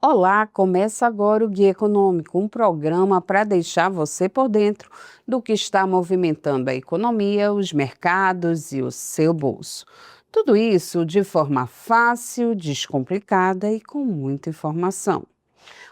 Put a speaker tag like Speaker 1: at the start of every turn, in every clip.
Speaker 1: Olá, começa agora o Guia Econômico, um programa para deixar você por dentro do que está movimentando a economia, os mercados e o seu bolso. Tudo isso de forma fácil, descomplicada e com muita informação.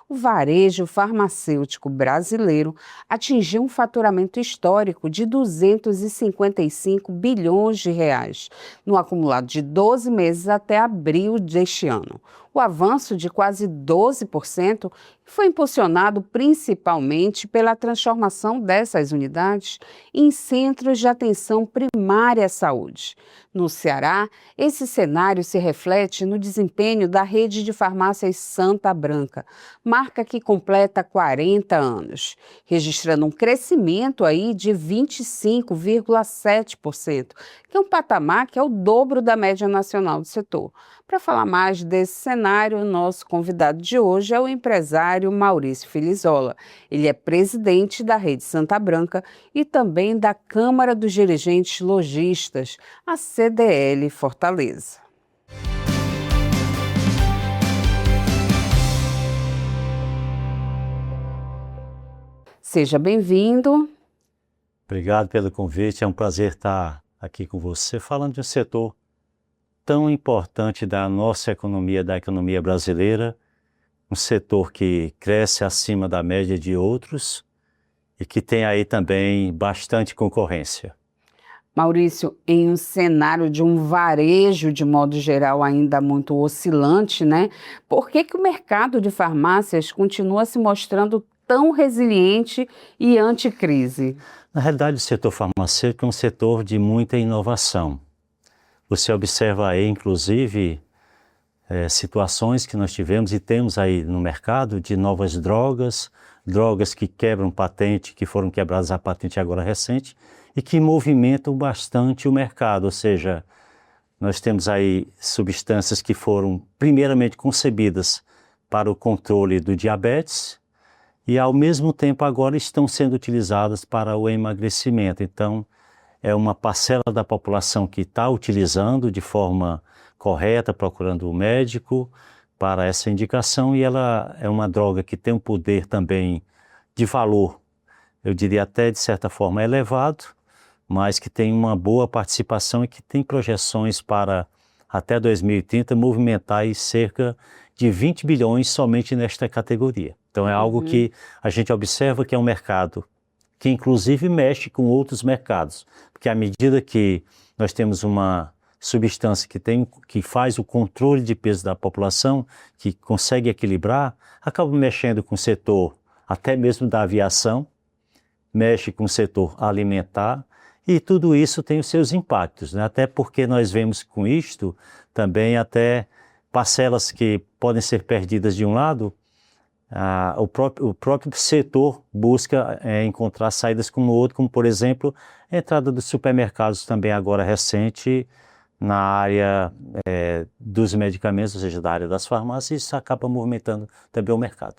Speaker 1: O varejo farmacêutico brasileiro atingiu um faturamento histórico de 255 bilhões de reais, no acumulado de 12 meses até abril deste ano. O avanço de quase 12% foi impulsionado principalmente pela transformação dessas unidades em centros de atenção primária à saúde. No Ceará, esse cenário se reflete no desempenho da rede de farmácias Santa Branca, marca que completa 40 anos, registrando um crescimento aí de 25,7%, que é um patamar que é o dobro da média nacional do setor. Para falar mais desse cenário, o nosso convidado de hoje é o empresário Maurício Filizola. Ele é presidente da Rede Santa Branca e também da Câmara dos Dirigentes Lojistas, a CDL Fortaleza. Seja bem-vindo.
Speaker 2: Obrigado pelo convite, é um prazer estar aqui com você, falando de um setor tão importante da nossa economia, da economia brasileira, um setor que cresce acima da média de outros e que tem aí também bastante concorrência.
Speaker 1: Maurício, em um cenário de um varejo, de modo geral, ainda muito oscilante, né? Por que o mercado de farmácias continua se mostrando tão resiliente e anticrise?
Speaker 2: Na realidade, o setor farmacêutico é um setor de muita inovação. Você observa aí, inclusive, situações que nós tivemos e temos aí no mercado de novas drogas, drogas que quebram patente, que foram quebradas a patente agora recente, e que movimentam bastante o mercado, ou seja, nós temos aí substâncias que foram primeiramente concebidas para o controle do diabetes e ao mesmo tempo agora estão sendo utilizadas para o emagrecimento. Então, é uma parcela da população que está utilizando de forma correta, procurando o médico para essa indicação, e ela é uma droga que tem um poder também de valor, eu diria até de certa forma elevado, mas que tem uma boa participação e que tem projeções para até 2030 movimentar aí cerca de 20 bilhões somente nesta categoria. Então é algo que a gente observa que é um mercado que inclusive mexe com outros mercados, porque à medida que nós temos uma substância que faz o controle de peso da população, que consegue equilibrar, acaba mexendo com o setor até mesmo da aviação, mexe com o setor alimentar, e tudo isso tem os seus impactos, né? Até porque nós vemos com isto também até parcelas que podem ser perdidas de um lado. O próprio setor busca encontrar saídas como o outro, como por exemplo a entrada dos supermercados também agora recente na área dos medicamentos, ou seja, da área das farmácias, e isso acaba movimentando também o mercado.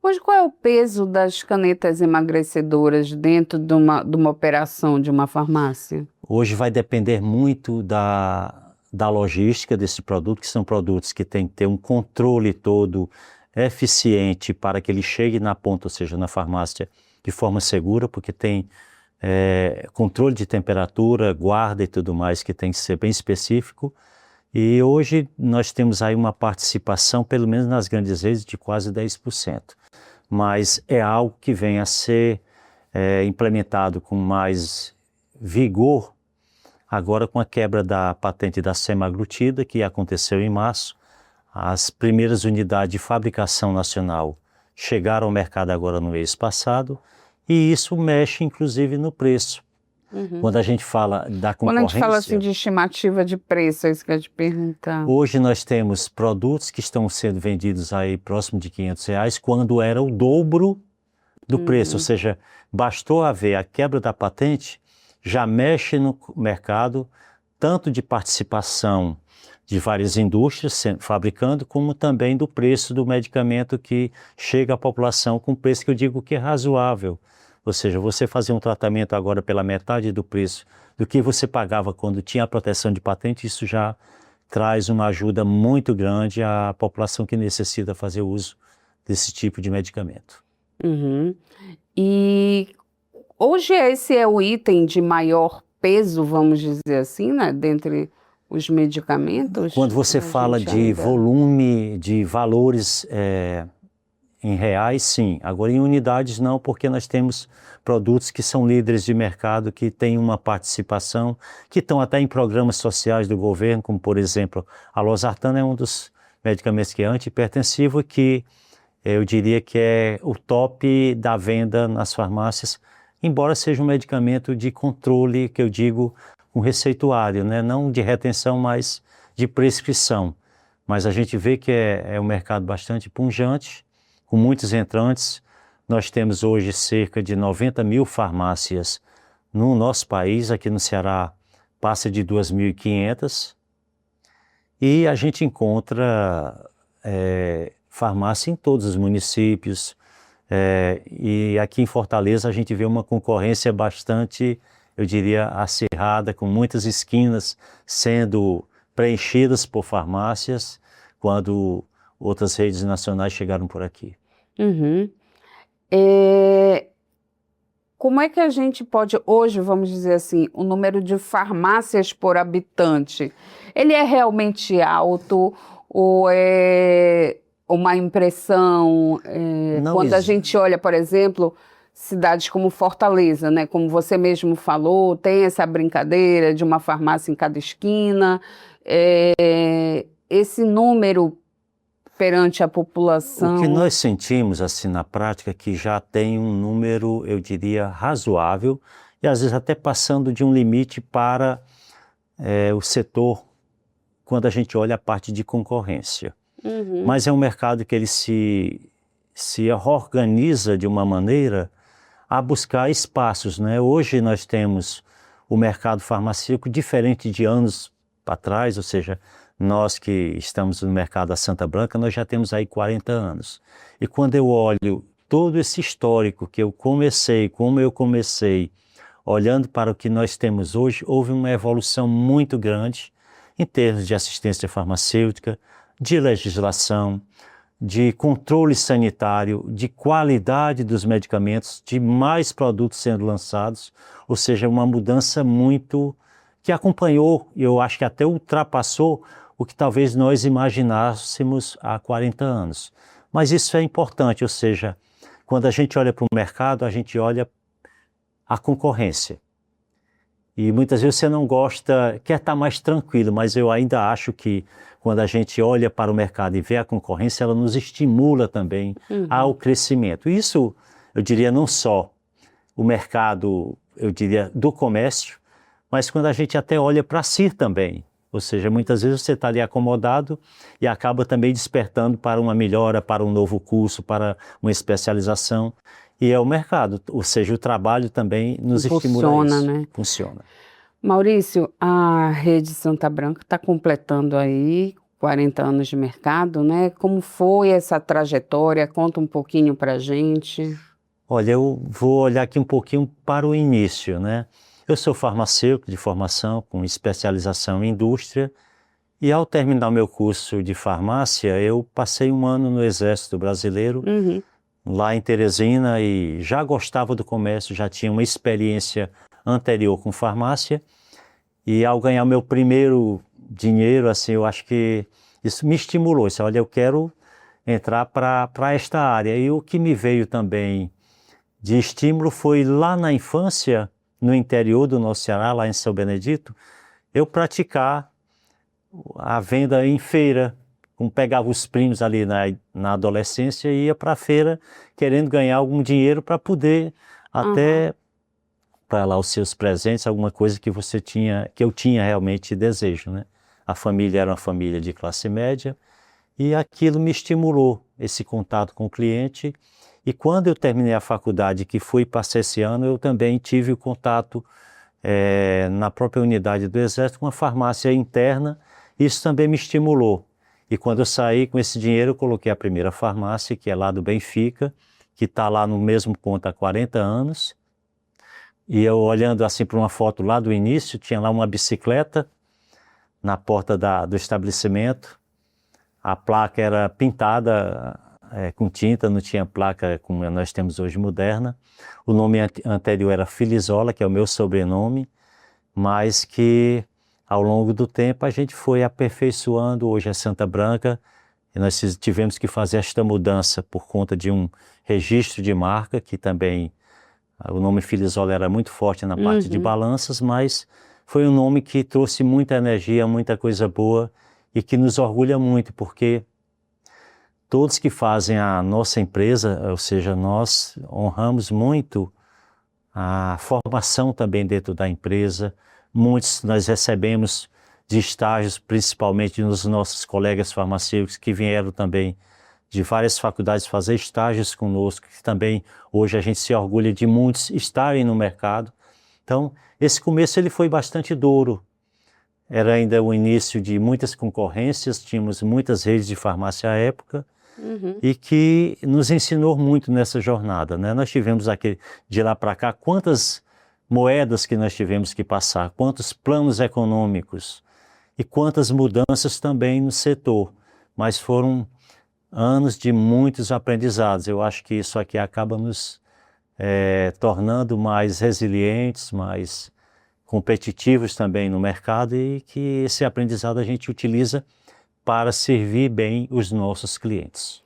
Speaker 1: Hoje, qual é o peso das canetas emagrecedoras dentro de uma operação de uma farmácia?
Speaker 2: Hoje vai depender muito da logística desse produto, que são produtos que têm que ter um controle todo eficiente para que ele chegue na ponta, ou seja, na farmácia, de forma segura, porque tem controle de temperatura, guarda e tudo mais, que tem que ser bem específico. E hoje nós temos aí uma participação, pelo menos nas grandes redes, de quase 10%. Mas é algo que vem a ser implementado com mais vigor agora com a quebra da patente da semaglutida, que aconteceu em março. As primeiras unidades de fabricação nacional chegaram ao mercado agora no mês passado, e isso mexe inclusive no preço. Quando a gente fala da concorrência...
Speaker 1: Quando a gente fala assim de estimativa de preço, é isso que eu ia te perguntar.
Speaker 2: Hoje nós temos produtos que estão sendo vendidos aí próximo de R$500, quando era o dobro do preço, ou seja, bastou haver a quebra da patente, já mexe no mercado, tanto de participação de várias indústrias fabricando, como também do preço do medicamento que chega à população com preço que eu digo que é razoável. Ou seja, você fazer um tratamento agora pela metade do preço do que você pagava quando tinha a proteção de patente, isso já traz uma ajuda muito grande à população que necessita fazer uso desse tipo de medicamento.
Speaker 1: Uhum. E hoje esse é o item de maior peso, vamos dizer assim, né? Dentre os medicamentos,
Speaker 2: Quando você
Speaker 1: a
Speaker 2: fala
Speaker 1: gente
Speaker 2: de
Speaker 1: ainda...
Speaker 2: volume, de valores em reais, sim. Agora, em unidades, não, porque nós temos produtos que são líderes de mercado, que têm uma participação, que estão até em programas sociais do governo, como, por exemplo, a losartana é um dos medicamentos que é antihipertensivo, que eu diria que é o top da venda nas farmácias, embora seja um medicamento de controle, que eu digo, com receituário, né? Não de retenção, mas de prescrição. Mas a gente vê que é um mercado bastante pujante, com muitos entrantes. Nós temos hoje cerca de 90 mil farmácias no nosso país, aqui no Ceará passa de 2.500, e a gente encontra farmácia em todos os municípios, e aqui em Fortaleza a gente vê uma concorrência bastante, eu diria, acirrada, com muitas esquinas sendo preenchidas por farmácias, quando outras redes nacionais chegaram por aqui.
Speaker 1: Uhum. Como é que a gente pode, hoje, vamos dizer assim, o número de farmácias por habitante, ele é realmente alto ou é uma impressão?
Speaker 2: Não
Speaker 1: Quando a gente olha, por exemplo, cidades como Fortaleza, né? Como você mesmo falou, tem essa brincadeira de uma farmácia em cada esquina. Esse número perante a população...
Speaker 2: O que nós sentimos, assim, na prática, é que já tem um número, eu diria, razoável, e às vezes até passando de um limite para o setor, quando a gente olha a parte de concorrência.
Speaker 1: Uhum.
Speaker 2: Mas é um mercado que ele se organiza de uma maneira a buscar espaços, né? Hoje nós temos o mercado farmacêutico diferente de anos atrás, ou seja, nós que estamos no mercado da Santa Branca, nós já temos aí 40 anos. E quando eu olho todo esse histórico que eu comecei, como eu comecei, olhando para o que nós temos hoje, houve uma evolução muito grande em termos de assistência farmacêutica, de legislação, de controle sanitário, de qualidade dos medicamentos, de mais produtos sendo lançados, ou seja, uma mudança muito que acompanhou, e eu acho que até ultrapassou o que talvez nós imaginássemos há 40 anos. Mas isso é importante, ou seja, quando a gente olha para o mercado, a gente olha a concorrência. E muitas vezes você não gosta, quer estar mais tranquilo, mas eu ainda acho que quando a gente olha para o mercado e vê a concorrência, ela nos estimula também ao crescimento. Isso, eu diria, não só o mercado, eu diria, do comércio, mas quando a gente até olha para si também. Ou seja, muitas vezes você está ali acomodado e acaba também despertando para uma melhora, para um novo curso, para uma especialização. E é o mercado, ou seja, o trabalho também nos estimula a isso.
Speaker 1: Né?
Speaker 2: Funciona.
Speaker 1: Maurício, a Rede Santa Branca está completando aí 40 anos de mercado, né? Como foi essa trajetória? Conta um pouquinho para a gente.
Speaker 2: Olha, eu vou olhar aqui um pouquinho para o início, né? Eu sou farmacêutico de formação, com especialização em indústria, e ao terminar o meu curso de farmácia, eu passei um ano no Exército Brasileiro, lá em Teresina, e já gostava do comércio, já tinha uma experiência anterior com farmácia, e ao ganhar meu primeiro dinheiro, assim, eu acho que isso me estimulou. Disse, olha, eu quero entrar para esta área. E o que me veio também de estímulo foi lá na infância, no interior do nosso Ceará, lá em São Benedito, eu praticar a venda em feira. Pegava os primos ali na adolescência e ia para a feira querendo ganhar algum dinheiro para poder até para lá os seus presentes, alguma coisa que você tinha, que eu tinha realmente desejo, né? A família era uma família de classe média e aquilo me estimulou, esse contato com o cliente. E quando eu terminei a faculdade, que fui passar esse ano, eu também tive o contato na própria unidade do Exército com uma farmácia interna. Isso também me estimulou. E quando eu saí com esse dinheiro, eu coloquei a primeira farmácia, que é lá do Benfica, que está lá no mesmo ponto há 40 anos. E eu olhando assim para uma foto lá do início, tinha lá uma bicicleta na porta do estabelecimento. A placa era pintada com tinta, não tinha placa como nós temos hoje moderna. O nome anterior era Filizola, que é o meu sobrenome, mas que ao longo do tempo a gente foi aperfeiçoando. Hoje é Santa Branca, e nós tivemos que fazer esta mudança por conta de um registro de marca, que também o nome Filizola era muito forte na parte de balanças, mas foi um nome que trouxe muita energia, muita coisa boa e que nos orgulha muito, porque todos que fazem a nossa empresa, ou seja, nós honramos muito a formação também dentro da empresa. Muitos nós recebemos de estágios, principalmente nos nossos colegas farmacêuticos que vieram também de várias faculdades fazer estágios conosco, que também hoje a gente se orgulha de muitos estarem no mercado. Então, esse começo ele foi bastante duro. Era ainda o início de muitas concorrências, tínhamos muitas redes de farmácia à época, e que nos ensinou muito nessa jornada, né? Nós tivemos de lá para cá quantas moedas que nós tivemos que passar, quantos planos econômicos e quantas mudanças também no setor, mas foram anos de muitos aprendizados. Eu acho que isso aqui acaba nos tornando mais resilientes, mais competitivos também no mercado, e que esse aprendizado a gente utiliza para servir bem os nossos clientes.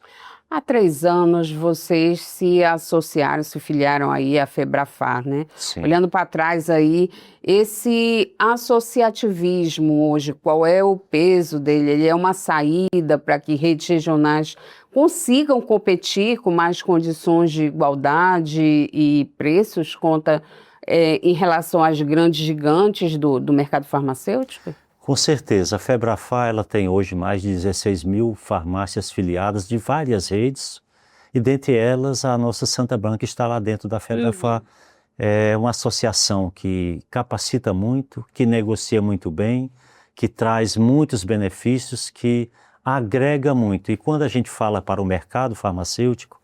Speaker 1: Há 3 anos vocês se associaram, se filiaram aí à Febrafar, né?
Speaker 2: Sim.
Speaker 1: Olhando para trás aí, esse associativismo hoje, qual é o peso dele? Ele é uma saída para que redes regionais consigam competir com mais condições de igualdade e preços em relação às grandes gigantes do mercado farmacêutico?
Speaker 2: Com certeza, a Febrafar ela tem hoje mais de 16 mil farmácias filiadas de várias redes, e dentre elas a nossa Santa Branca está lá dentro da Febrafar. É uma associação que capacita muito, que negocia muito bem, que traz muitos benefícios, que agrega muito. E quando a gente fala para o mercado farmacêutico,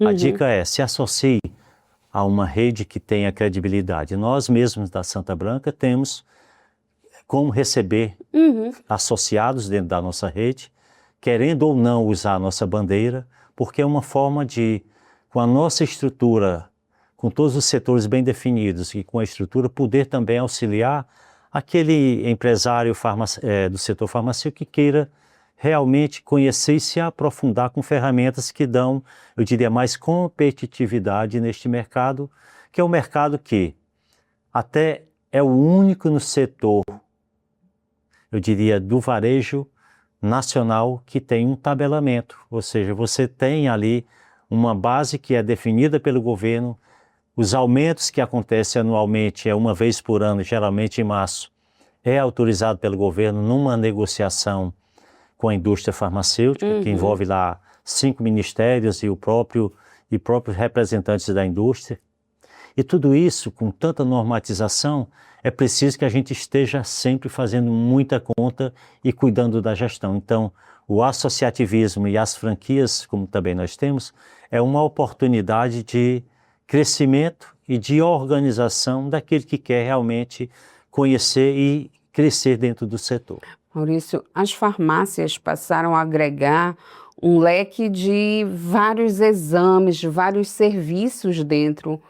Speaker 2: a dica é: se associe a uma rede que tenha credibilidade. Nós mesmos da Santa Branca temos como receber associados dentro da nossa rede, querendo ou não usar a nossa bandeira, porque é uma forma de, com a nossa estrutura, com todos os setores bem definidos e com a estrutura, poder também auxiliar aquele empresário do setor farmacêutico que queira realmente conhecer e se aprofundar com ferramentas que dão, eu diria, mais competitividade neste mercado, que é um mercado que até é o único no setor, eu diria, do varejo nacional que tem um tabelamento, ou seja, você tem ali uma base que é definida pelo governo, os aumentos que acontecem anualmente, uma vez por ano, geralmente em março, é autorizado pelo governo numa negociação com a indústria farmacêutica, que envolve lá 5 ministérios e próprios representantes da indústria. E tudo isso, com tanta normatização, é preciso que a gente esteja sempre fazendo muita conta e cuidando da gestão. Então, o associativismo e as franquias, como também nós temos, é uma oportunidade de crescimento e de organização daquele que quer realmente conhecer e crescer dentro do setor.
Speaker 1: Maurício, as farmácias passaram a agregar um leque de vários exames, de vários serviços dentro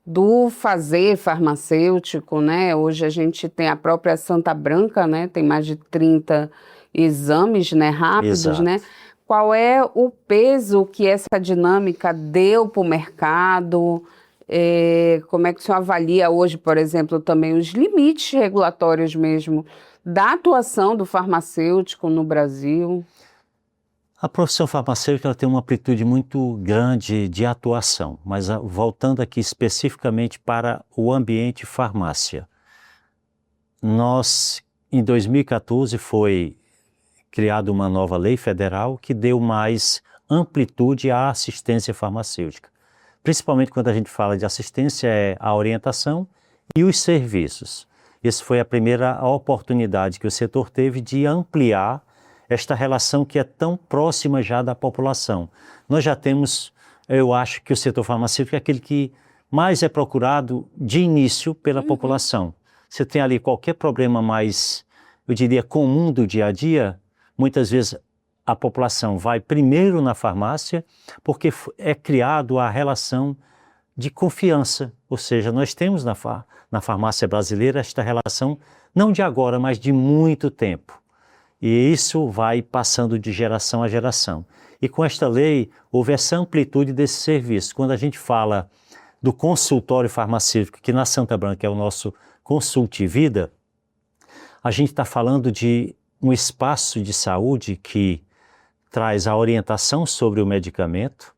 Speaker 1: do fazer farmacêutico, né? Hoje a gente tem a própria Santa Branca, né? Tem mais de 30 exames, né, rápidos,
Speaker 2: Exato.
Speaker 1: né? Qual é o peso que essa dinâmica deu para o mercado? Como é que o senhor avalia hoje, por exemplo, também os limites regulatórios mesmo da atuação do farmacêutico no Brasil?
Speaker 2: A profissão farmacêutica ela tem uma amplitude muito grande de atuação, mas voltando aqui especificamente para o ambiente farmácia. Em 2014, foi criada uma nova lei federal que deu mais amplitude à assistência farmacêutica. Principalmente quando a gente fala de assistência, é a orientação e os serviços. Essa foi a primeira oportunidade que o setor teve de ampliar esta relação que é tão próxima já da população. Nós já temos, eu acho que o setor farmacêutico é aquele que mais é procurado de início pela população. Você tem ali qualquer problema mais, eu diria, comum do dia a dia, muitas vezes a população vai primeiro na farmácia porque é criado a relação de confiança, ou seja, nós temos na farmácia brasileira esta relação não de agora, mas de muito tempo. E isso vai passando de geração a geração. E com esta lei, houve essa amplitude desse serviço. Quando a gente fala do consultório farmacêutico, que na Santa Branca é o nosso Consulte Vida, a gente está falando de um espaço de saúde que traz a orientação sobre o medicamento,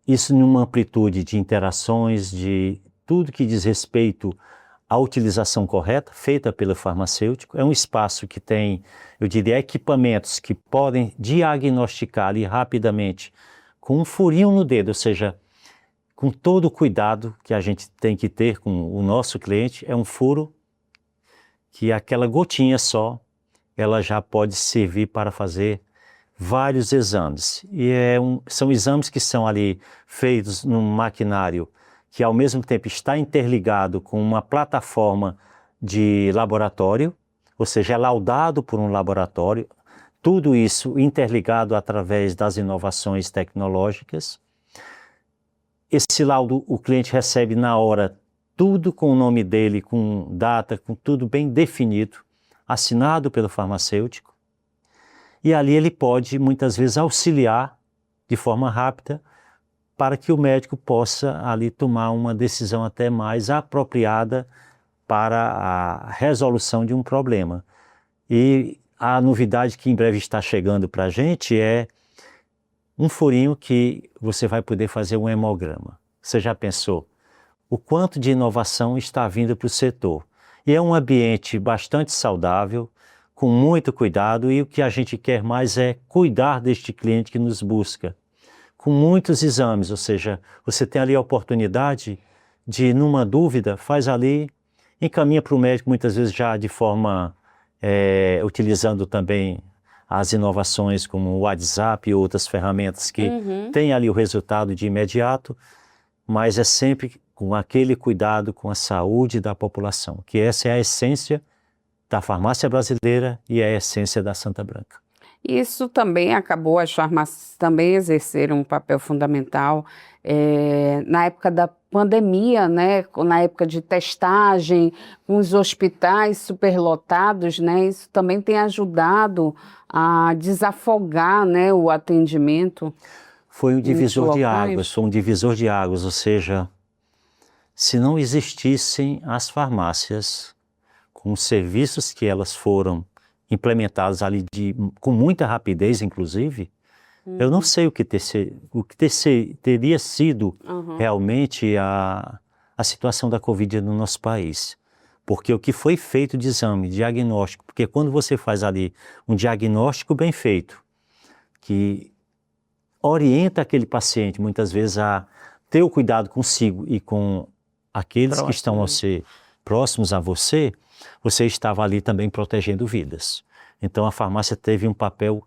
Speaker 2: isso numa amplitude de interações, de tudo que diz respeito à utilização correta, feita pelo farmacêutico. É um espaço que tem, eu diria, equipamentos que podem diagnosticar ali rapidamente, com um furinho no dedo, ou seja, com todo o cuidado que a gente tem que ter com o nosso cliente. É um furo que aquela gotinha só, ela já pode servir para fazer vários exames. E são exames que são ali feitos num maquinário que ao mesmo tempo está interligado com uma plataforma de laboratório, ou seja, é laudado por um laboratório, tudo isso interligado através das inovações tecnológicas. Esse laudo o cliente recebe na hora, tudo com o nome dele, com data, com tudo bem definido, assinado pelo farmacêutico. E ali ele pode, muitas vezes, auxiliar de forma rápida para que o médico possa ali tomar uma decisão até mais apropriada para a resolução de um problema. E a novidade que em breve está chegando para a gente é um furinho que você vai poder fazer um hemograma. Você já pensou o quanto de inovação está vindo para o setor? E é um ambiente bastante saudável, com muito cuidado, e o que a gente quer mais é cuidar deste cliente que nos busca, com muitos exames, ou seja, você tem ali a oportunidade de, numa dúvida, faz ali, encaminha para o médico, muitas vezes já de forma, utilizando também as inovações como o WhatsApp e outras ferramentas que têm ali o resultado de imediato, mas é sempre com aquele cuidado com a saúde da população, que essa é a essência da farmácia brasileira e a essência da Santa Branca.
Speaker 1: Isso também acabou, as farmácias também exerceram um papel fundamental na época da pandemia, né? Na época de testagem, com os hospitais superlotados, né? Isso também tem ajudado a desafogar, né, o atendimento.
Speaker 2: Foi um divisor de águas, ou seja, se não existissem as farmácias com os serviços que elas foram implementados ali com muita rapidez, inclusive, eu não sei o que teria sido realmente a situação da Covid no nosso país. Porque o que foi feito de exame, diagnóstico, porque quando você faz ali um diagnóstico bem feito, que orienta aquele paciente, muitas vezes, a ter o cuidado consigo e com aqueles que estão próximos a você, você estava ali também protegendo vidas. Então a farmácia teve um papel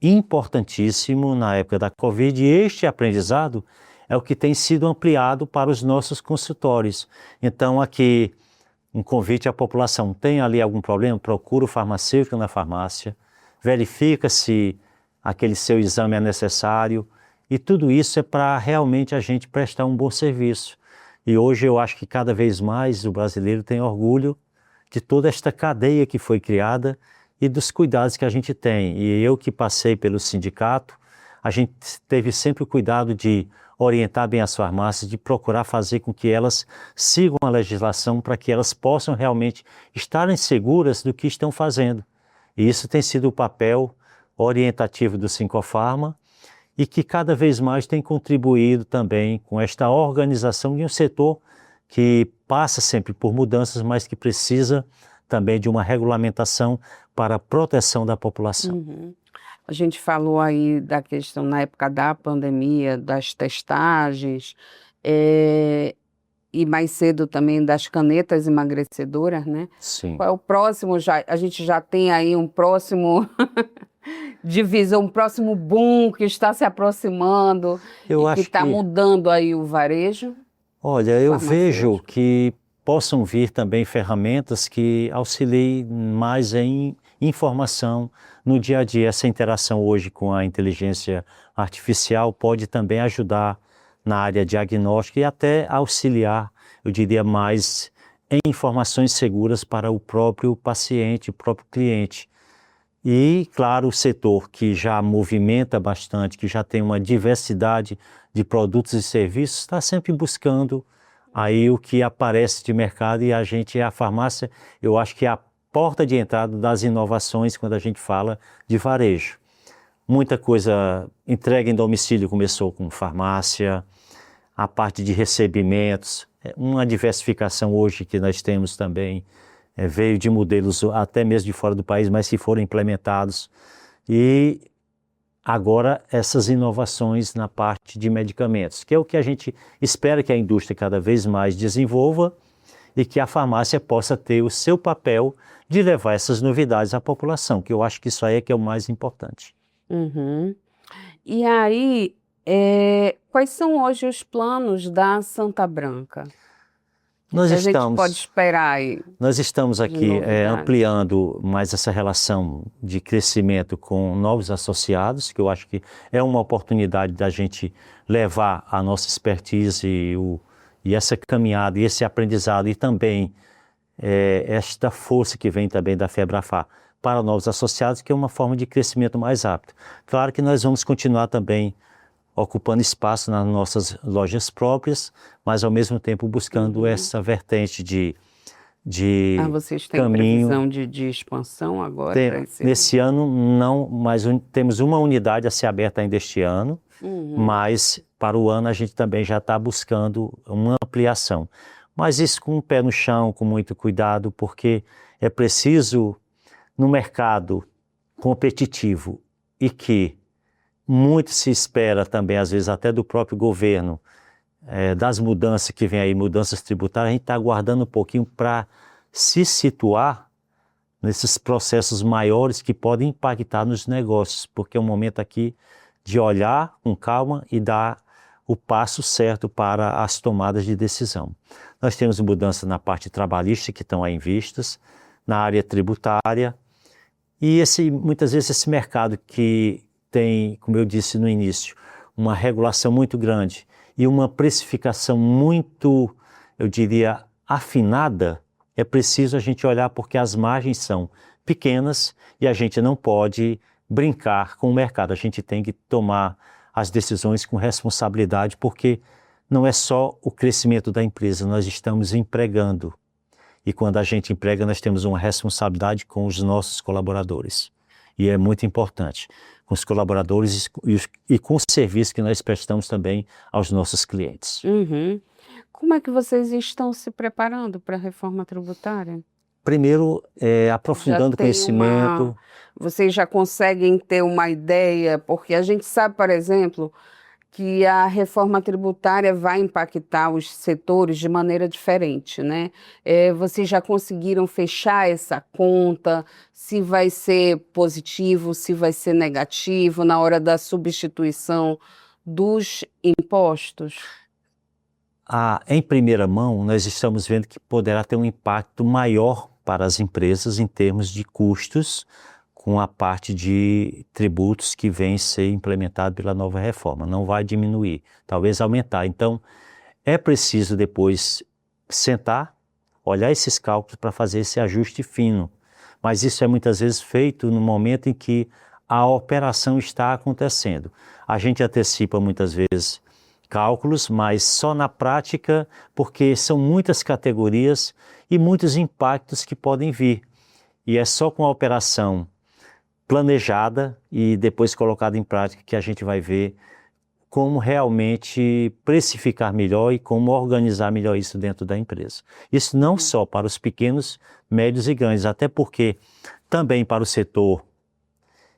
Speaker 2: importantíssimo na época da Covid, e este aprendizado é o que tem sido ampliado para os nossos consultórios. Então aqui um convite à população: tem ali algum problema, procura o farmacêutico na farmácia, verifica se aquele seu exame é necessário, e tudo isso é para realmente a gente prestar um bom serviço. E hoje eu acho que cada vez mais o brasileiro tem orgulho de toda esta cadeia que foi criada e dos cuidados que a gente tem. E eu que passei pelo sindicato, a gente teve sempre o cuidado de orientar bem as farmácias, de procurar fazer com que elas sigam a legislação para que elas possam realmente estarem seguras do que estão fazendo. E isso tem sido o papel orientativo do Sincofarma, e que cada vez mais tem contribuído também com esta organização de um setor que passa sempre por mudanças, mas que precisa também de uma regulamentação para a proteção da população.
Speaker 1: A gente falou aí da questão na época da pandemia, das testagens, e mais cedo também das canetas emagrecedoras, né?
Speaker 2: Sim.
Speaker 1: Qual é o próximo? A gente já tem aí um próximo divisão, um próximo boom que está se aproximando, que está mudando aí o varejo?
Speaker 2: Olha, eu vejo que possam vir também ferramentas que auxiliem mais em informação no dia a dia. Essa interação hoje com a inteligência artificial pode também ajudar na área diagnóstica e até auxiliar, eu diria, mais em informações seguras para o próprio paciente, o próprio cliente. E, claro, o setor que já movimenta bastante, que já tem uma diversidade de produtos e serviços, está sempre buscando aí o que aparece de mercado, e a farmácia, eu acho que é a porta de entrada das inovações quando a gente fala de varejo. Muita coisa entrega em domicílio começou com farmácia, a parte de recebimentos, uma diversificação hoje que nós temos também, veio de modelos até mesmo de fora do país, mas que foram implementados. E agora essas inovações na parte de medicamentos, que é o que a gente espera que a indústria cada vez mais desenvolva e que a farmácia possa ter o seu papel de levar essas novidades à população, que eu acho que isso aí é que é o mais importante.
Speaker 1: Uhum. E aí, quais são hoje os planos da Santa Branca?
Speaker 2: Nós
Speaker 1: Que a gente pode
Speaker 2: estamos,
Speaker 1: esperar aí
Speaker 2: nós estamos
Speaker 1: de
Speaker 2: aqui
Speaker 1: novidades?
Speaker 2: ampliando mais essa relação de crescimento com novos associados, que eu acho que é uma oportunidade da gente levar a nossa expertise e essa caminhada e esse aprendizado e também esta força que vem também da FEBRAFAR para novos associados, que é uma forma de crescimento mais rápido. Claro que nós vamos continuar também ocupando espaço nas nossas lojas próprias, mas ao mesmo tempo buscando essa vertente de
Speaker 1: Vocês têm
Speaker 2: caminho.
Speaker 1: previsão de expansão agora para esse ano?
Speaker 2: Nesse ano não, mas temos uma unidade a ser aberta ainda este ano, mas para o ano a gente também já está buscando uma ampliação. Mas isso com o pé no chão, com muito cuidado, porque é preciso, no mercado competitivo e que muito se espera também, às vezes até do próprio governo, das mudanças que vem aí, mudanças tributárias, a gente está aguardando um pouquinho para se situar nesses processos maiores que podem impactar nos negócios, porque é um momento aqui de olhar com calma e dar o passo certo para as tomadas de decisão. Nós temos mudanças na parte trabalhista que estão aí em vistas, na área tributária, e muitas vezes esse mercado que tem, como eu disse no início, uma regulação muito grande e uma precificação muito, eu diria, afinada, é preciso a gente olhar porque as margens são pequenas e a gente não pode brincar com o mercado. A gente tem que tomar as decisões com responsabilidade, porque não é só o crescimento da empresa, nós estamos empregando. E quando a gente emprega, nós temos uma responsabilidade com os nossos colaboradores. E é muito importante, com os colaboradores e com o serviço que nós prestamos também aos nossos clientes.
Speaker 1: Como é que vocês estão se preparando para a reforma tributária?
Speaker 2: Primeiro, aprofundando conhecimento.
Speaker 1: Vocês já conseguem ter uma ideia, porque a gente sabe, por exemplo, que a reforma tributária vai impactar os setores de maneira diferente, né? Vocês já conseguiram fechar essa conta, se vai ser positivo, se vai ser negativo na hora da substituição dos impostos?
Speaker 2: Em primeira mão, nós estamos vendo que poderá ter um impacto maior para as empresas em termos de custos, com a parte de tributos que vem ser implementado pela nova reforma. Não vai diminuir, talvez aumentar. Então, é preciso depois sentar, olhar esses cálculos para fazer esse ajuste fino. Mas isso é muitas vezes feito no momento em que a operação está acontecendo. A gente antecipa muitas vezes cálculos, mas só na prática, porque são muitas categorias e muitos impactos que podem vir. E é só com a operação planejada e depois colocada em prática que a gente vai ver como realmente precificar melhor e como organizar melhor isso dentro da empresa. Isso não só para os pequenos, médios e grandes, até porque também para o setor,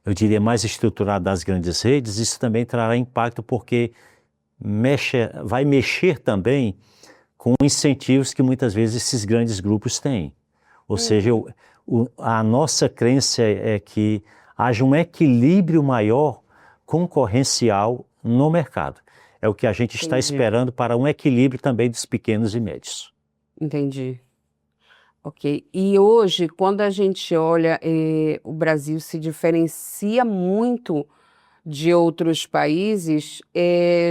Speaker 2: eu diria, mais estruturado das grandes redes, isso também trará impacto porque vai mexer também com incentivos que muitas vezes esses grandes grupos têm. Ou seja, a nossa crença é que haja um equilíbrio maior concorrencial no mercado. É o que a gente está esperando para um equilíbrio também dos pequenos e médios.
Speaker 1: Entendi. Ok. E hoje, quando a gente olha, o Brasil se diferencia muito de outros países,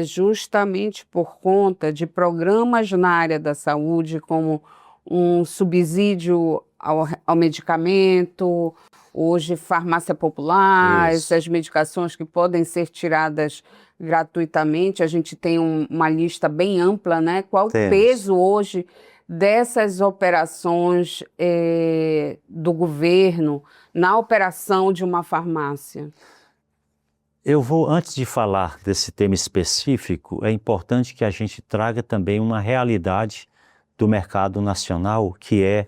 Speaker 1: justamente por conta de programas na área da saúde, como um subsídio ao medicamento, hoje farmácia popular,
Speaker 2: Isso.
Speaker 1: essas medicações que podem ser tiradas gratuitamente, a gente tem uma lista bem ampla, né? Qual o
Speaker 2: Temos.
Speaker 1: peso hoje dessas operações, do governo na operação de uma farmácia?
Speaker 2: Eu vou, antes de falar desse tema específico, é importante que a gente traga também uma realidade do mercado nacional, que é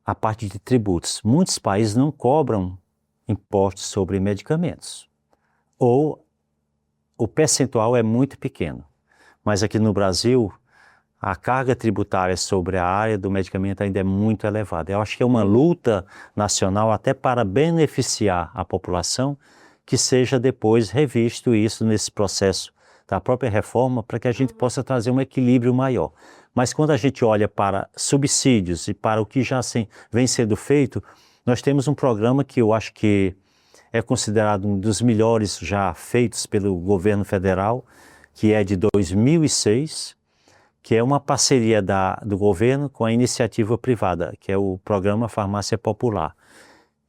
Speaker 2: a parte de tributos. Muitos países não cobram impostos sobre medicamentos, ou o percentual é muito pequeno. Mas aqui no Brasil, a carga tributária sobre a área do medicamento ainda é muito elevada. Eu acho que é uma luta nacional até para beneficiar a população, que seja depois revisto isso nesse processo da própria reforma, para que a gente possa trazer um equilíbrio maior. Mas quando a gente olha para subsídios e para o que já vem sendo feito, nós temos um programa que eu acho que é considerado um dos melhores já feitos pelo governo federal, que é de 2006, que é uma parceria do governo com a iniciativa privada, que é o programa Farmácia Popular.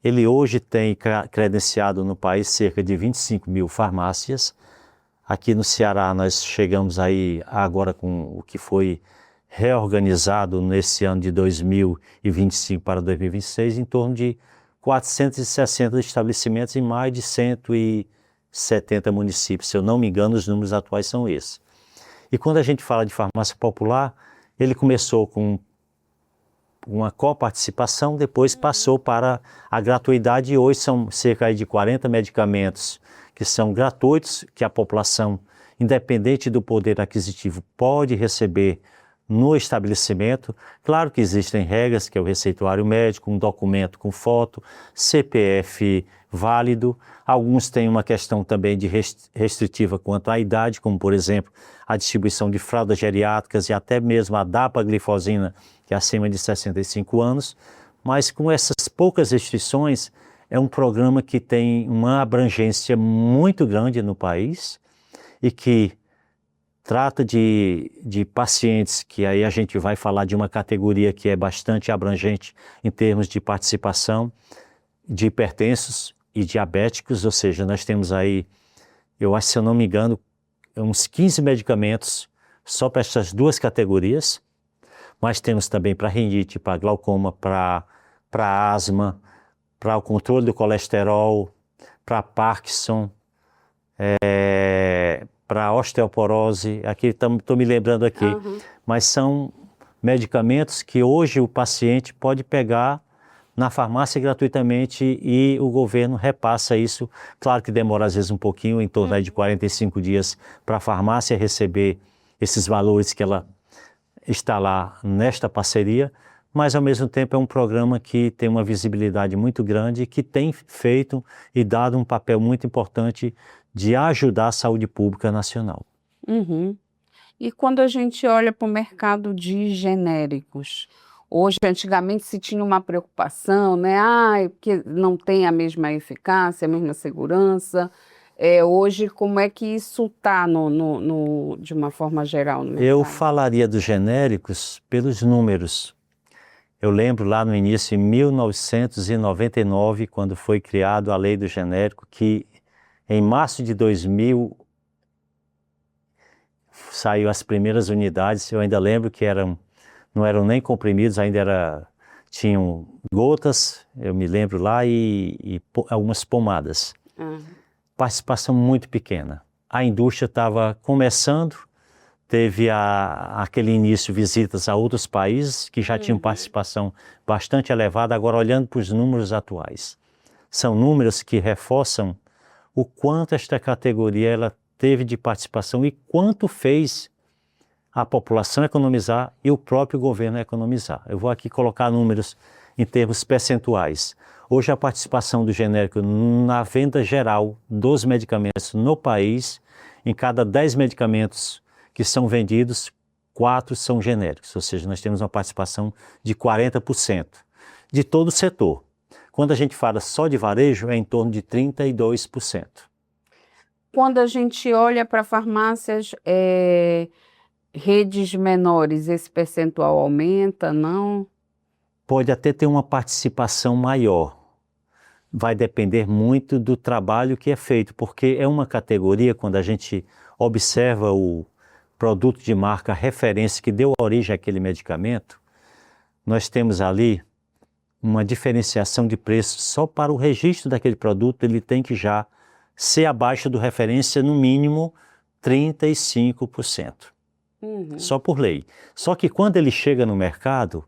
Speaker 2: Ele hoje tem credenciado no país cerca de 25 mil farmácias. Aqui no Ceará nós chegamos aí agora com o que foi reorganizado nesse ano de 2025 para 2026, em torno de 460 estabelecimentos em mais de 170 municípios. Se eu não me engano, os números atuais são esses. E quando a gente fala de farmácia popular, ele começou com uma coparticipação, depois passou para a gratuidade e hoje são cerca de 40 medicamentos que são gratuitos, que a população, independente do poder aquisitivo, pode receber no estabelecimento. Claro que existem regras, que é o receituário médico, um documento com foto, CPF válido. Alguns têm uma questão também de restritiva quanto à idade, como por exemplo a distribuição de fraldas geriátricas e até mesmo a dapaglifosina, que é acima de 65 anos. Mas com essas poucas restrições, é um programa que tem uma abrangência muito grande no país e que trata de pacientes, que aí a gente vai falar de uma categoria que é bastante abrangente em termos de participação, de hipertensos e diabéticos, ou seja, nós temos aí, eu acho, se eu não me engano, uns 15 medicamentos só para essas duas categorias, mas temos também para rinite, para glaucoma, para asma, para o controle do colesterol, para Parkinson, para osteoporose, aqui estou me lembrando aqui, mas são medicamentos que hoje o paciente pode pegar na farmácia gratuitamente e o governo repassa isso. Claro que demora às vezes um pouquinho, em torno de 45 dias para a farmácia receber esses valores que ela está lá nesta parceria, mas ao mesmo tempo é um programa que tem uma visibilidade muito grande, que tem feito e dado um papel muito importante de ajudar a saúde pública nacional.
Speaker 1: Uhum. E quando a gente olha para o mercado de genéricos, hoje, antigamente se tinha uma preocupação, né? Porque não tem a mesma eficácia, a mesma segurança. Hoje, como é que isso está de uma forma geral no
Speaker 2: Eu
Speaker 1: mercado?
Speaker 2: falaria dos genéricos pelos números. Eu lembro lá no início, em 1999, quando foi criada a lei do genérico, que em março de 2000 saiu as primeiras unidades. Eu ainda lembro que não eram nem comprimidos, tinham gotas, eu me lembro lá, e algumas pomadas. Participação muito pequena. A indústria estava começando, teve aquele início visitas a outros países que já tinham participação bastante elevada. Agora, olhando para os números atuais, são números que reforçam o quanto esta categoria ela teve de participação e quanto fez a população economizar e o próprio governo economizar. Eu vou aqui colocar números em termos percentuais. Hoje a participação do genérico na venda geral dos medicamentos no país, em cada 10 medicamentos que são vendidos, 4 são genéricos, ou seja, nós temos uma participação de 40% de todo o setor. Quando a gente fala só de varejo, é em torno de 32%.
Speaker 1: Quando a gente olha para farmácias, redes menores, esse percentual aumenta, não?
Speaker 2: Pode até ter uma participação maior. Vai depender muito do trabalho que é feito, porque é uma categoria, quando a gente observa o produto de marca referência que deu origem àquele medicamento, nós temos ali uma diferenciação de preço só para o registro daquele produto, ele tem que já ser abaixo do referência, no mínimo 35%, só por lei. Só que quando ele chega no mercado,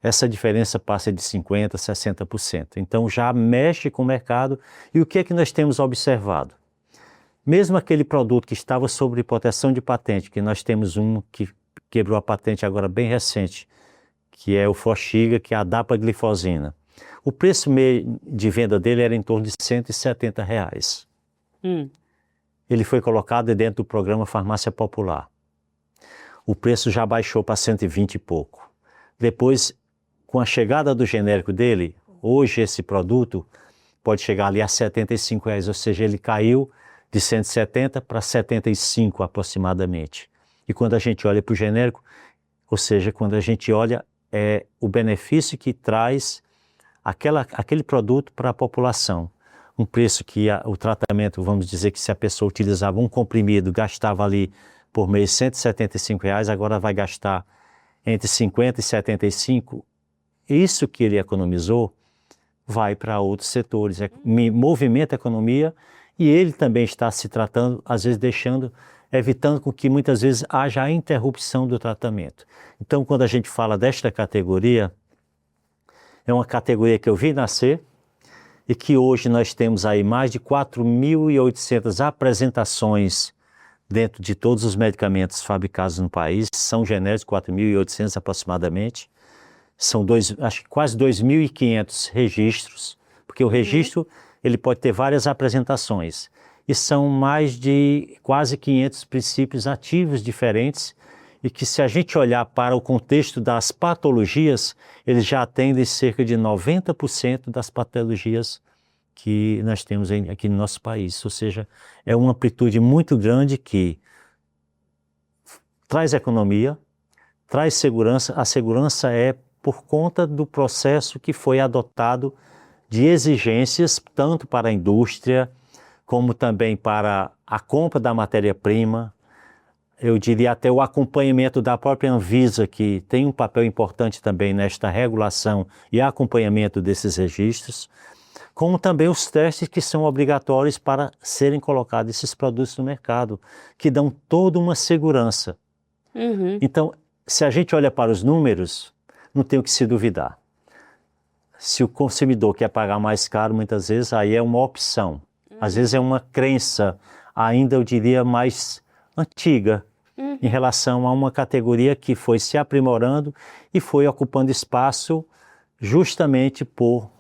Speaker 2: essa diferença passa de 50% a 60%. Então já mexe com o mercado. E o que é que nós temos observado? Mesmo aquele produto que estava sob proteção de patente, que nós temos um que quebrou a patente agora bem recente, que é o Forxiga, que é a dapaglifosina. O preço meio de venda dele era em torno de R$ 170. Ele foi colocado dentro do programa Farmácia Popular. O preço já baixou para 120 e pouco. Depois, com a chegada do genérico dele, hoje esse produto pode chegar ali a R$ 75, ou seja, ele caiu de 170 para 75 aproximadamente. E quando a gente olha para o genérico, ou seja, quando a gente olha o benefício que traz aquele produto para a população. Um preço que o tratamento, vamos dizer que se a pessoa utilizava um comprimido, gastava ali por mês R$ 175, agora vai gastar entre 50 e 75. Isso que ele economizou vai para outros setores, movimenta a economia e ele também está se tratando, às vezes evitando com que muitas vezes haja a interrupção do tratamento. Então, quando a gente fala desta categoria, é uma categoria que eu vi nascer e que hoje nós temos aí mais de 4.800 apresentações dentro de todos os medicamentos fabricados no país, são genéricos, 4.800 aproximadamente, são acho que quase 2.500 registros, porque o registro ele pode ter várias apresentações, e são mais de quase 500 princípios ativos diferentes, e que se a gente olhar para o contexto das patologias, eles já atendem cerca de 90% das patologias que nós temos aqui no nosso país, ou seja, é uma amplitude muito grande que traz economia, traz segurança. A segurança é por conta do processo que foi adotado de exigências, tanto para a indústria, como também para a compra da matéria-prima, eu diria até o acompanhamento da própria Anvisa, que tem um papel importante também nesta regulação e acompanhamento desses registros, como também os testes que são obrigatórios para serem colocados esses produtos no mercado, que dão toda uma segurança. Então, se a gente olha para os números, não tem o que se duvidar. Se o consumidor quer pagar mais caro, muitas vezes, aí é uma opção. Às vezes é uma crença, ainda eu diria mais antiga, em relação a uma categoria que foi se aprimorando e foi ocupando espaço justamente por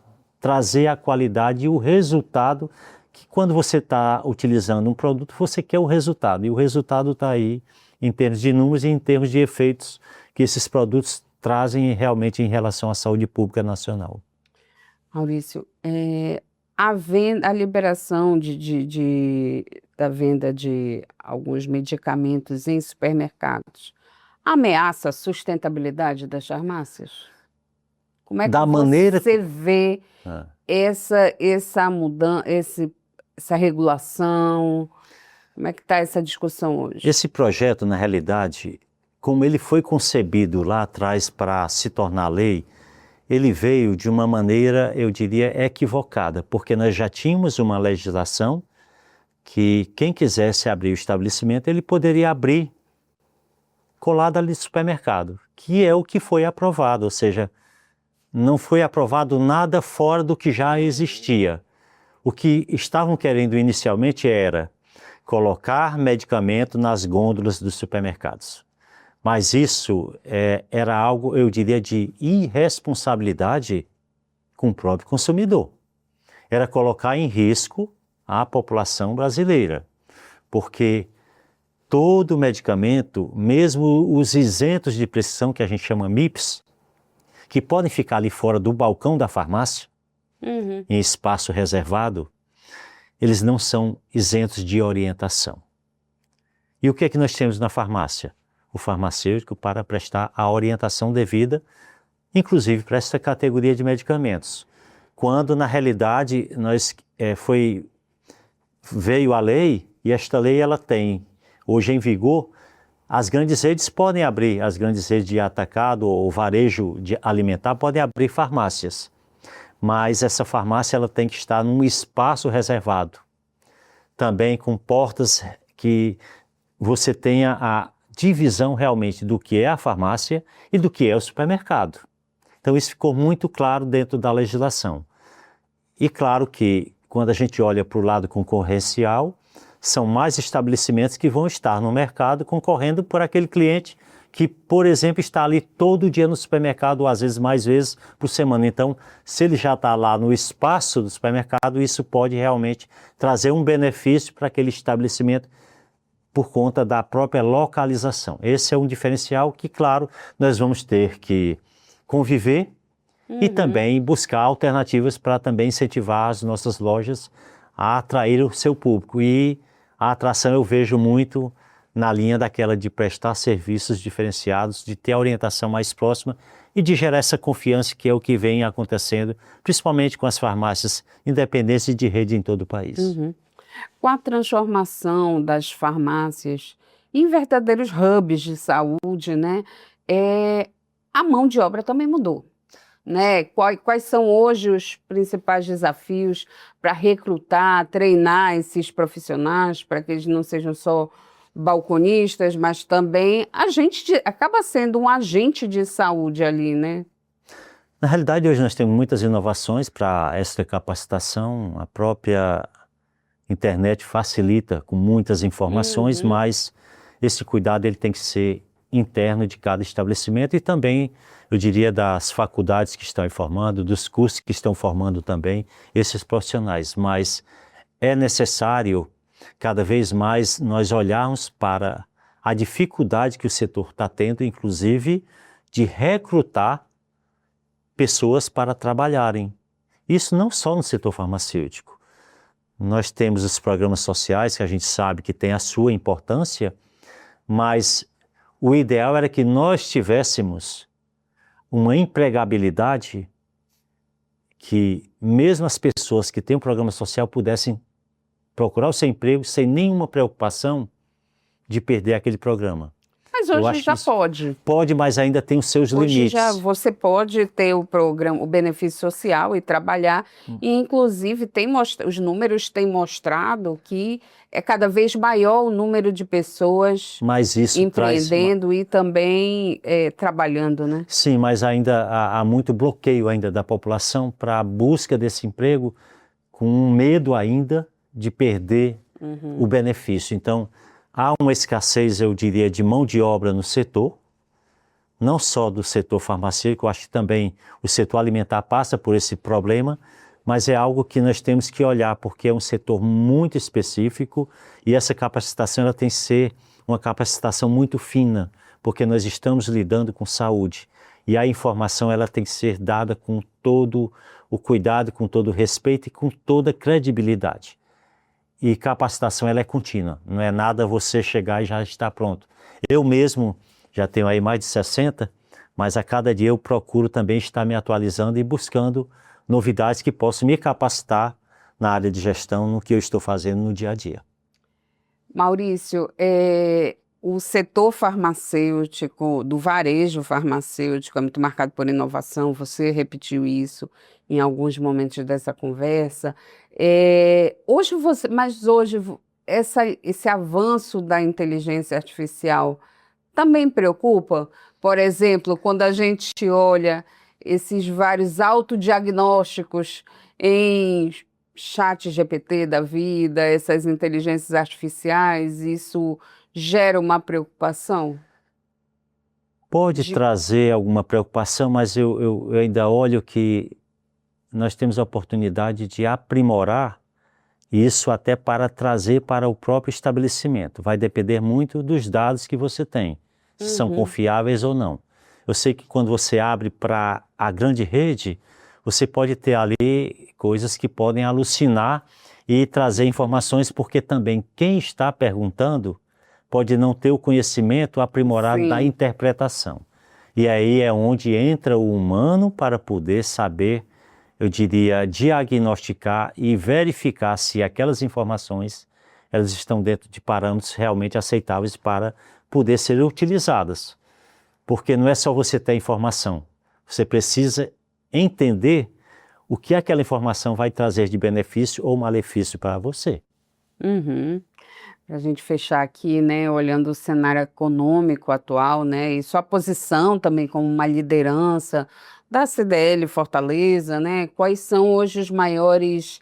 Speaker 2: trazer a qualidade e o resultado, que quando você está utilizando um produto, você quer o resultado, e o resultado está aí em termos de números e em termos de efeitos que esses produtos trazem realmente em relação à saúde pública nacional.
Speaker 1: Maurício, a liberação da venda de alguns medicamentos em supermercados ameaça a sustentabilidade das farmácias? Como é que você vê essa mudança, essa regulação? Como é que está essa discussão hoje?
Speaker 2: Esse projeto, na realidade, como ele foi concebido lá atrás para se tornar lei, ele veio de uma maneira, eu diria, equivocada, porque nós já tínhamos uma legislação que quem quisesse abrir o estabelecimento, ele poderia abrir colado ali no supermercado, que é o que foi aprovado, ou seja, não foi aprovado nada fora do que já existia. O que estavam querendo inicialmente era colocar medicamento nas gôndolas dos supermercados. Mas isso era algo, eu diria, de irresponsabilidade com o próprio consumidor. Era colocar em risco a população brasileira, porque todo medicamento, mesmo os isentos de prescrição, que a gente chama MIPs, que podem ficar ali fora do balcão da farmácia, em espaço reservado, eles não são isentos de orientação. E o que é que nós temos na farmácia? O farmacêutico para prestar a orientação devida, inclusive para essa categoria de medicamentos. Quando, na realidade, veio a lei, e esta lei ela tem, hoje em vigor, as grandes redes podem abrir, as grandes redes de atacado ou varejo de alimentar podem abrir farmácias, mas essa farmácia ela tem que estar num espaço reservado, também com portas que você tenha a divisão realmente do que é a farmácia e do que é o supermercado. Então isso ficou muito claro dentro da legislação. E claro que quando a gente olha para o lado concorrencial, são mais estabelecimentos que vão estar no mercado concorrendo por aquele cliente que, por exemplo, está ali todo dia no supermercado, ou às vezes mais vezes por semana. Então, se ele já está lá no espaço do supermercado, isso pode realmente trazer um benefício para aquele estabelecimento por conta da própria localização. Esse é um diferencial que, claro, nós vamos ter que conviver e também buscar alternativas para também incentivar as nossas lojas a atrair o seu público. E a atração eu vejo muito na linha daquela de prestar serviços diferenciados, de ter a orientação mais próxima e de gerar essa confiança que é o que vem acontecendo, principalmente com as farmácias independentes e de rede em todo o país.
Speaker 1: Com a transformação das farmácias em verdadeiros hubs de saúde, né, a mão de obra também mudou, né? Quais são hoje os principais desafios para recrutar, treinar esses profissionais, para que eles não sejam só balconistas, mas também acaba sendo um agente de saúde ali, né?
Speaker 2: Na realidade, hoje nós temos muitas inovações para essa capacitação. A própria internet facilita com muitas informações, mas esse cuidado ele tem que ser interno de cada estabelecimento e também, eu diria, das faculdades que estão formando, dos cursos que estão formando também esses profissionais. Mas é necessário, cada vez mais, nós olharmos para a dificuldade que o setor está tendo, inclusive, de recrutar pessoas para trabalharem. Isso não só no setor farmacêutico. Nós temos os programas sociais, que a gente sabe que tem a sua importância, mas o ideal era que nós tivéssemos uma empregabilidade que mesmo as pessoas que têm um programa social pudessem procurar o seu emprego sem nenhuma preocupação de perder aquele programa.
Speaker 1: Mas hoje já pode.
Speaker 2: Pode, mas ainda tem os seus
Speaker 1: Hoje
Speaker 2: limites.
Speaker 1: já você pode ter o programa, o benefício social e trabalhar, e inclusive os números têm mostrado que é cada vez maior o número de pessoas empreendendo e também trabalhando, né?
Speaker 2: Sim, mas ainda há muito bloqueio ainda da população para a busca desse emprego, com medo ainda de perder o benefício. Então, há uma escassez, eu diria, de mão de obra no setor, não só do setor farmacêutico, acho que também o setor alimentar passa por esse problema, mas é algo que nós temos que olhar, porque é um setor muito específico e essa capacitação ela tem que ser uma capacitação muito fina, porque nós estamos lidando com saúde e a informação ela tem que ser dada com todo o cuidado, com todo o respeito e com toda a credibilidade. E capacitação ela é contínua, não é nada você chegar e já está pronto. Eu mesmo já tenho aí mais de 60, mas a cada dia eu procuro também estar me atualizando e buscando novidades que possam me capacitar na área de gestão, no que eu estou fazendo no dia a dia.
Speaker 1: Maurício, o setor farmacêutico, do varejo farmacêutico, é muito marcado por inovação, você repetiu isso em alguns momentos dessa conversa. Mas hoje, esse avanço da inteligência artificial também preocupa? Por exemplo, quando a gente olha esses vários autodiagnósticos em chat GPT da vida, essas inteligências artificiais, isso gera uma preocupação?
Speaker 2: Pode trazer alguma preocupação, mas eu ainda olho que nós temos a oportunidade de aprimorar Isso até para trazer para o próprio estabelecimento. Vai depender muito dos dados que você tem, se são confiáveis ou não. Eu sei que quando você abre para a grande rede, você pode ter ali coisas que podem alucinar e trazer informações, porque também quem está perguntando pode não ter o conhecimento aprimorado da interpretação. E aí é onde entra o humano para poder saber, eu diria, diagnosticar e verificar se aquelas informações elas estão dentro de parâmetros realmente aceitáveis para poder ser utilizadas. Porque não é só você ter informação, você precisa entender o que aquela informação vai trazer de benefício ou malefício para você.
Speaker 1: Para a gente fechar aqui, né, olhando o cenário econômico atual, né, e sua posição também como uma liderança da CDL Fortaleza, né, quais são hoje os maiores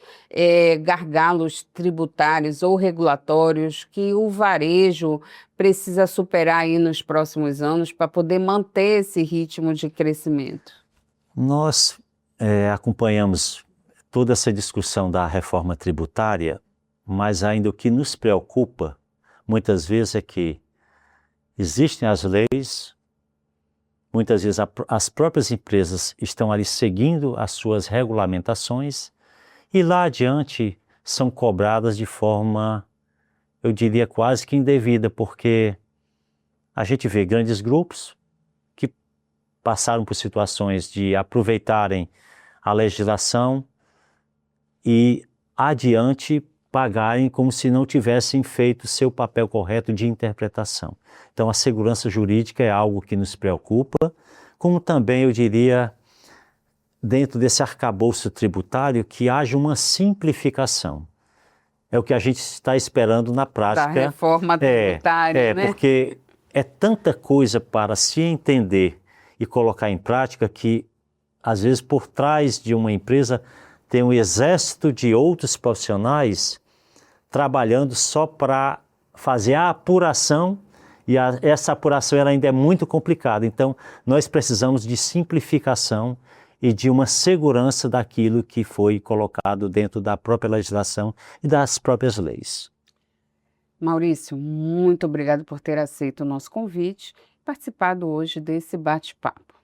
Speaker 1: gargalos tributários ou regulatórios que o varejo precisa superar aí nos próximos anos para poder manter esse ritmo de crescimento?
Speaker 2: Nós acompanhamos toda essa discussão da reforma tributária, mas ainda o que nos preocupa muitas vezes é que existem as leis, muitas vezes as próprias empresas estão ali seguindo as suas regulamentações e lá adiante são cobradas de forma, eu diria, quase que indevida, porque a gente vê grandes grupos que passaram por situações de aproveitarem a legislação e adiante pagarem como se não tivessem feito seu papel correto de interpretação. Então a segurança jurídica é algo que nos preocupa, como também eu diria, dentro desse arcabouço tributário, que haja uma simplificação. É o que a gente está esperando na prática.
Speaker 1: Da reforma tributária, né?
Speaker 2: Porque é tanta coisa para se entender e colocar em prática que, às vezes, por trás de uma empresa tem um exército de outros profissionais trabalhando só para fazer a apuração e essa apuração ela ainda é muito complicada. Então, nós precisamos de simplificação e de uma segurança daquilo que foi colocado dentro da própria legislação e das próprias leis.
Speaker 1: Maurício, muito obrigado por ter aceito o nosso convite e participado hoje desse bate-papo.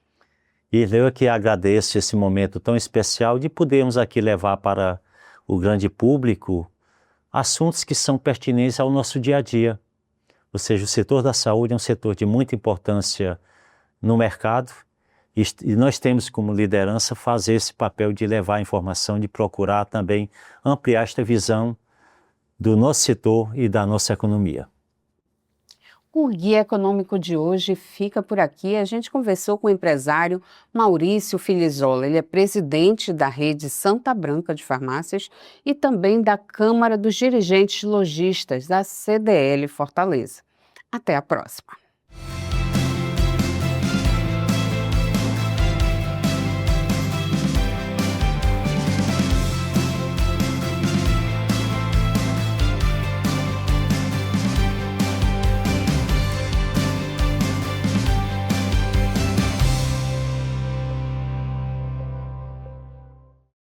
Speaker 2: E eu que agradeço esse momento tão especial de podermos aqui levar para o grande público assuntos que são pertinentes ao nosso dia a dia. Ou seja, o setor da saúde é um setor de muita importância no mercado e nós temos como liderança fazer esse papel de levar a informação, de procurar também ampliar esta visão do nosso setor e da nossa economia.
Speaker 1: O Guia Econômico de hoje fica por aqui. A gente conversou com o empresário Maurício Filizola. Ele é presidente da rede Santa Branca de Farmácias e também da Câmara dos Dirigentes Lojistas da CDL Fortaleza. Até a próxima.